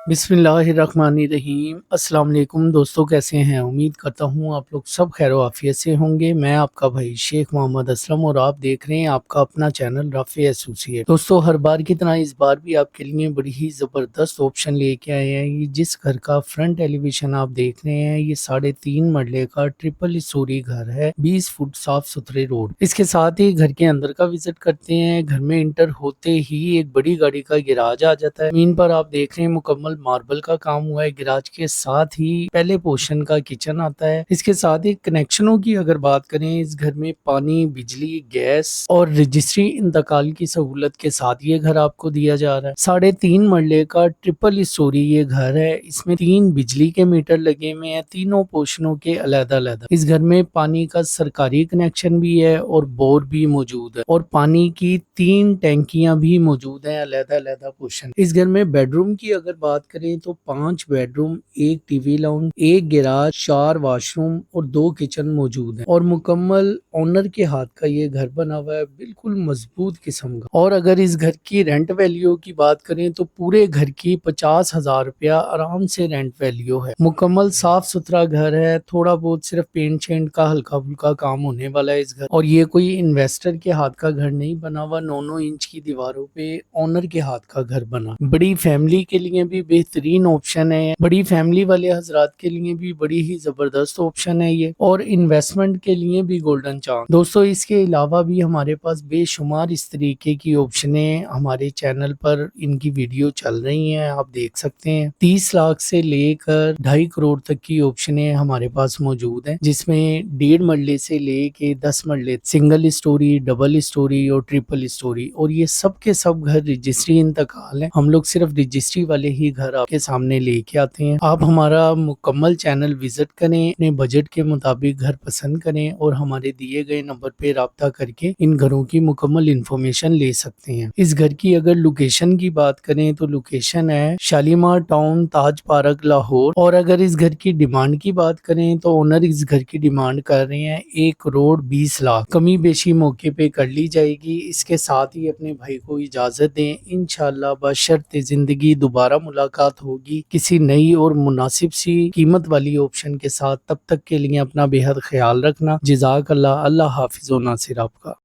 बिस्मिल्लाहिर्रहमानिर्रहीम। अस्सलाम वालेकुम दोस्तों, कैसे हैं? उम्मीद करता हूँ आप लोग सब खैर आफियत से होंगे। मैं आपका भाई शेख मोहम्मद असलम और आप देख रहे हैं आपका अपना चैनल राफी एसोसिएट। दोस्तों, हर बार की तरह इस बार भी आपके लिए बड़ी ही ज़बरदस्त ऑप्शन लेके आए हैं। ये जिस घर का फ्रंट एलिवेशन आप देख रहे हैं, ये 3.5 मरले का ट्रिपल स्टोरी घर है, 20 फुट साफ सुथरे रोड। इसके साथ ही घर के अंदर का विजिट करते हैं। घर में इंटर होते ही एक बड़ी गाड़ी का गिराज आ जाता है। जमीन पर आप देख रहे हैं मुकम्मल मार्बल का काम हुआ है। गिराज के साथ ही पहले पोर्शन का किचन आता है। इसके साथ ही कनेक्शनों की अगर बात करें, इस घर में पानी, बिजली, गैस और रजिस्ट्री इंतकाल की सहूलत के साथ ये घर आपको दिया जा रहा है। 3.5 मरले का ट्रिपल स्टोरी ये घर है। इसमें 3 बिजली के मीटर लगे हुए हैं, तीनों पोर्शनों के अलग-अलग। इस घर में पानी का सरकारी कनेक्शन भी है और बोर भी मौजूद है और पानी की 3 टैंकियां भी मौजूद हैं, अलग-अलग पोर्शन। इस घर में बेडरूम की अगर बात करें तो 5 bedroom, 1 TV lounge, 1 garage, 4 washroom और 2 किचन मौजूद हैं और मुकम्मल ओनर के हाथ का ये घर बना हुआ है, बिल्कुल मजबूत किस्म का। और अगर इस घर की रेंट वैल्यू की बात करें तो पूरे घर की 50,000 रुपया आराम से रेंट वैल्यू है। मुकम्मल साफ सुथरा घर है, थोड़ा बहुत सिर्फ पेंट शेंट का हल्का फुल्का काम होने वाला है इस घर। और ये कोई इन्वेस्टर के हाथ का घर नहीं बना हुआ, 9-9 इंच की दीवारों पे ओनर के हाथ का घर बना। बड़ी फैमिली के लिए भी बेहतरीन ऑप्शन है, बड़ी फैमिली वाले हजरात के लिए भी बड़ी ही जबरदस्त ऑप्शन है ये, और इन्वेस्टमेंट के लिए भी गोल्डन चांस। दोस्तों, इसके अलावा भी हमारे पास बेशुमार इस तरीके की ऑप्शनें हमारे चैनल पर इनकी वीडियो चल रही हैं, आप देख सकते हैं। 30 लाख से लेकर 2.5 करोड़ तक की ऑप्शनें हमारे पास मौजूद हैं, जिसमें 1.5 मरले से लेके 10 मरले, सिंगल स्टोरी, डबल स्टोरी और ट्रिपल स्टोरी। और ये सब के सब घर रजिस्ट्री इंतकाल है। हम लोग सिर्फ रजिस्ट्री वाले ही घर आपके सामने लेके आते हैं। आप हमारा मुकम्मल चैनल विजिट करें, अपने बजट के मुताबिक घर पसंद करें और हमारे दिए गए नंबर पे राब्ता करके इन घरों की मुकम्मल इंफॉर्मेशन ले सकते हैं। इस घर की अगर लोकेशन की बात करें तो लोकेशन है शालीमार टाउन, ताज पार्क, लाहौर। और अगर इस घर की डिमांड की बात करें तो ओनर इस घर की डिमांड कर रहे हैं 1 करोड़ 20 लाख। कमी बेशी मौके पे कर ली जाएगी। इसके साथ ही अपने भाई को इजाजत दें। इंशाल्लाह बशर्ते जिंदगी दोबारा मुलाकात होगी किसी नई और मुनासिब सी कीमत वाली ऑप्शन के साथ। तब तक के लिए अपना बेहद ख्याल रखना। जज़ाकल्लाह। अल्लाह हाफिज़ व नासिर आपका।